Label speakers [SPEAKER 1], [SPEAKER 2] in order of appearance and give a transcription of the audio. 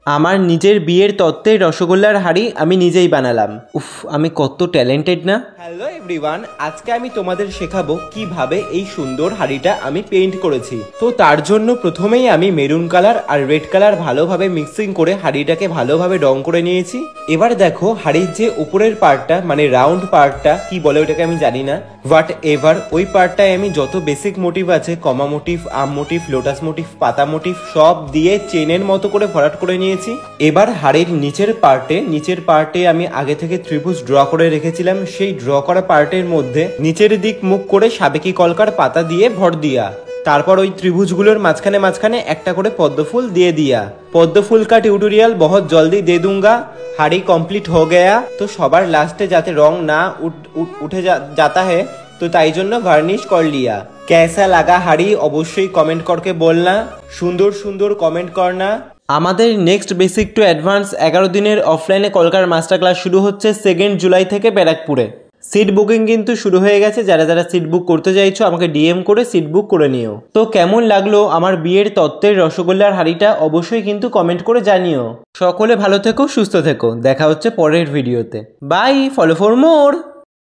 [SPEAKER 1] আমার নিজের বিয়ের তত্ত্বের রসগোল্লার হাঁড়ি আমি নিজেই বানালাম। উফ, আমি কত ট্যালেন্টেড না। হ্যালো এভরিওয়ান, আজকে আমি তোমাদের শেখাবো কিভাবে এই সুন্দর হাঁড়িটা আমি পেইন্ট করেছি। তো তার জন্য প্রথমেই আমি মেরুন কালার আর রেড কালার ভালোভাবে মিক্সিং করে হাঁড়িটাকে ভালোভাবে রং করে নিয়েছি। এবার দেখো হাঁড়ির যে উপরের পার্টটা মানে রাউন্ড পার্টটা কি বলে ওটাকে আমি জানি না, বাট এবার ওই পার্টটায় আমি যত বেসিক মোটিভ আছে কমা মোটিভ, আম মোটিভ, লোটাস মোটিভ, পাতা মোটিভ সব দিয়ে চেনের মতো করে ভরাট করে নিয়েছি। এবার হাড়ির নিচের পার্টে আমি আগে থেকে ত্রিভুজ ড্র করে রেখেছিলাম, সেই ড্র করা পার্টের মধ্যে নিচের দিক মুখ করে সাবেকি কলকার পাতা দিয়ে ভর দিয়া। তারপর ওই ত্রিভুজগুলোর মাঝখানে একটা করে পদ্মফুল দিয়ে দিয়া। পদ্মফুল का ट्यूटोरियल बहुत जल्दी दे दूंगा। हाड़ी कंप्लीट हो गया। तो सबार लास्टे जाते रंग ना उठे जाता है तो ताई जन्य वार्निश कर लिया। कैसा लगा हाड़ी अवश्य कमेंट करके बोलना, सुंदर सुंदर कमेंट करना। আমাদের নেক্সট বেসিক টু অ্যাডভান্স 11 দিনের অফলাইনে কলকার মাস্টার ক্লাস শুরু হচ্ছে 2 জুলাই থেকে ব্যারাকপুরে। সিট বুকিং কিন্তু শুরু হয়ে গেছে, যারা যারা সিট বুক করতে চাইছো আমাকে ডিএম করে সিট বুক করে নিও। তো কেমন লাগলো আমার বিয়ের তত্ত্বের রসগোল্লার হাঁড়িটা অবশ্যই কিন্তু কমেন্ট করে জানিও। সকলে ভালো থেকো, সুস্থ থেকো, দেখা হচ্ছে পরের ভিডিওতে। Bye, follow for more.